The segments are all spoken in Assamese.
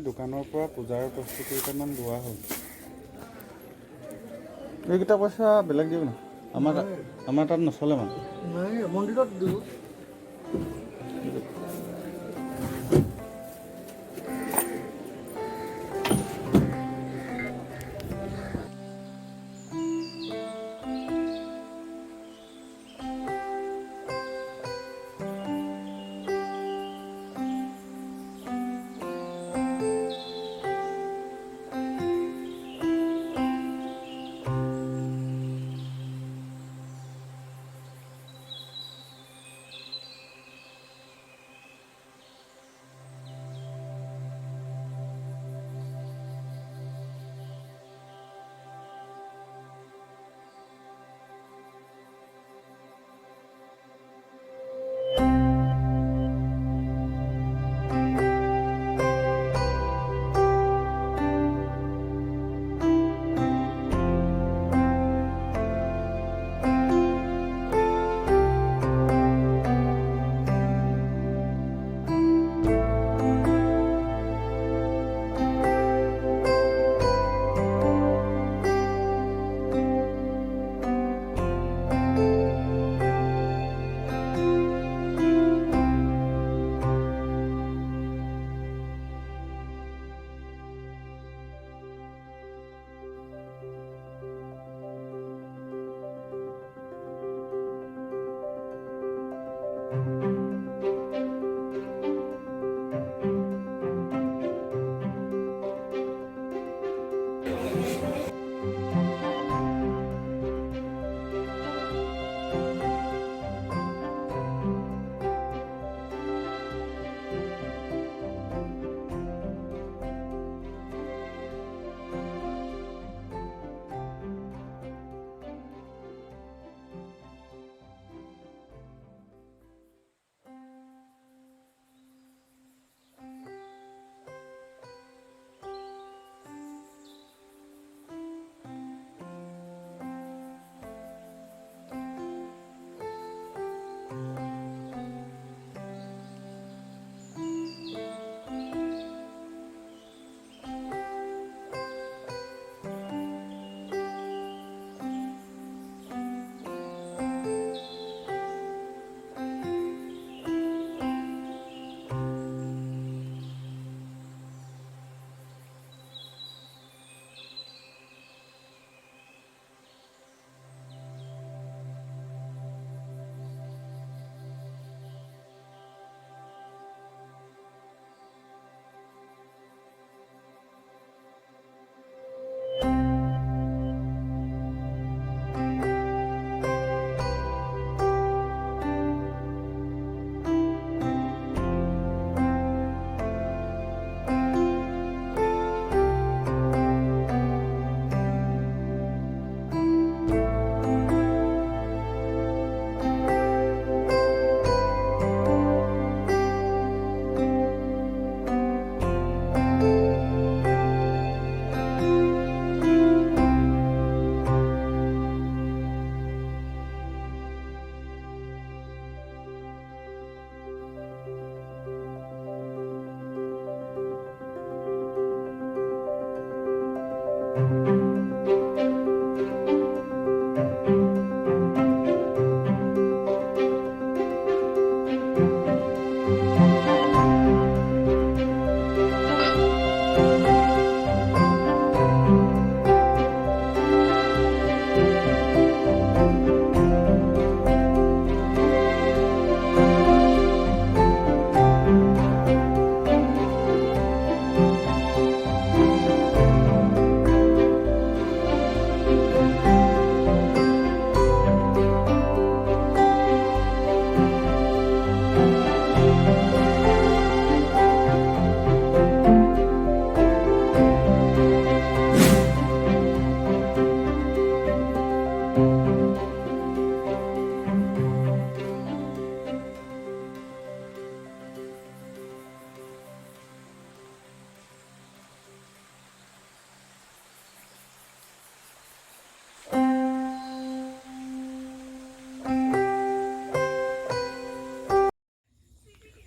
দোকানৰ পৰা পূজাৰ বস্তু কেইটামান লোৱা হ'ল। এইকেইটা পইচা বেলেগ দিওঁ না, আমাৰ তাত নচলে মানে। নাই মন্দিৰত দিওঁ।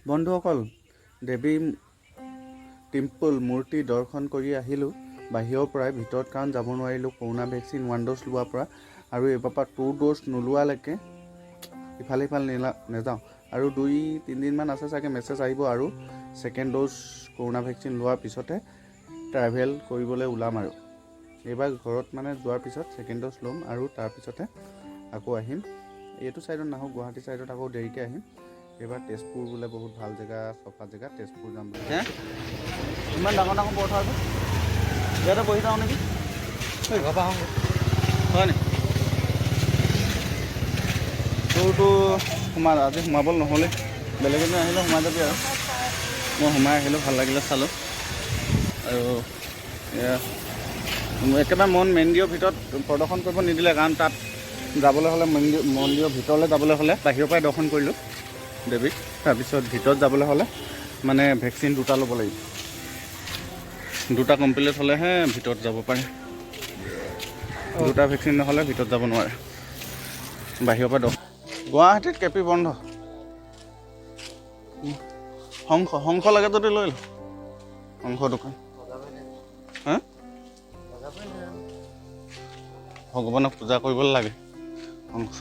বন্ধুসকল, দেৱী টেম্পল মূৰ্তি দৰ্শন কৰি আহিলোঁ বাহিৰৰ পৰাই, ভিতৰত কাৰণ যাব নোৱাৰিলোঁ কৰোণা ভেকচিন 1 ড'জ লোৱাৰ পৰা, আৰু এইবাৰ পৰা 2 ড'জ নোলোৱালৈকে ইফালে নেযাওঁ। আৰু 2-3 দিনমান আছে চাগে, মেছেজ আহিব আৰু 2nd ড'জ কৰোণা ভেকচিন লোৱাৰ পিছতে ট্ৰেভেল কৰিবলৈ ওলাম। আৰু এইবাৰ ঘৰত মানে যোৱাৰ পিছত 2nd ড'জ ল'ম আৰু তাৰপিছতে আকৌ আহিম। এইটো ছাইডত নাহোঁ, গুৱাহাটী ছাইডত আকৌ দেৰিকৈ আহিম। এইবাৰ তেজপুৰ বোলে বহুত ভাল জেগা, চফা জেগা, তেজপুৰ যাম বুলি। ইমান ডাঙৰ ডাঙৰ পথাৰটো ইয়াতে বহি যাওঁ নেকি? ঘৰৰ পৰা আহোঁ হয় নি? তোৰতো আজি সোমাবলৈ নহ'লে, বেলেগ এদিন আহিলে সোমাই যাবি। আৰু মই সোমাই আহিলোঁ, ভাল লাগিলে চালোঁ। আৰু একেবাৰে মন্দিৰৰ ভিতৰত প্ৰদৰ্শন কৰিব নিদিলে, কাৰণ তাত যাবলৈ হ'লে মন্দিৰৰ ভিতৰলৈ যাবলৈ হ'লে বাহিৰৰ পৰাই দৰ্শন কৰিলোঁ দেৱীক। তাৰপিছত ভিতৰত যাবলৈ হ'লে মানে ভেকচিন 2টা ল'ব লাগিব, 2টা কমপ্লিট হ'লেহে ভিতৰত যাব পাৰে। 2টা ভেকচিন নহ'লে ভিতৰত যাব নোৱাৰে বাহিৰৰ পৰা। গুৱাহাটীত কেপি বন্ধ। শংখ লাগে যদি লৈ ল, শংখ দোকান। হা, ভগৱানক পূজা কৰিবলৈ লাগে শংখ।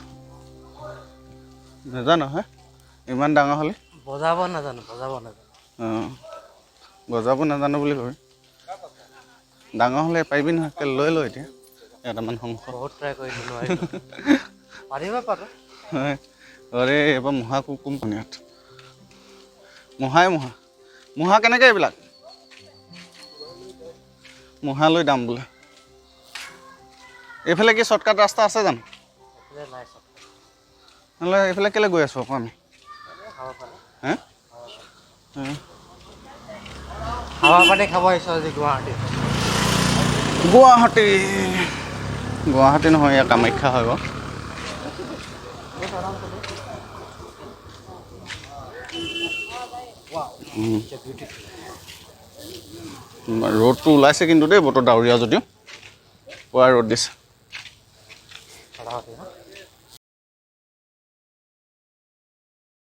নাজানো হে, ইমান ডাঙৰ হ'লে বজাব নাজানো। অঁ, বজাব নাজানো বুলি কয়। ডাঙৰ হ'লে পাৰিবি নহয়, লৈ ল এতিয়া এটামান শংখ। বহুত ট্ৰাই কৰিলোঁ, নোৱাৰিলোঁ। পাৰিবা পাৰোঁ। আৰে এইবাৰ মহা কোম্পানীত মহা কেনেকৈ? এইবিলাক মহালৈ দাম বোলে। এইফালে কি শ্বৰ্টকাট ৰাস্তা আছে জানো? নহ'লে এইফালে কেলৈ গৈ আছোঁ আকৌ আমি? হে, হাৱা পানী খাব আহিছোঁ আজি গুৱাহাটী নহয়, এয়া কামাখ্যা হয় বাৰু। ৰ'দটো ওলাইছে কিন্তু দেই, বতৰ ডাৱৰীয়া যদিও পুৰা ৰ'দ দিছে।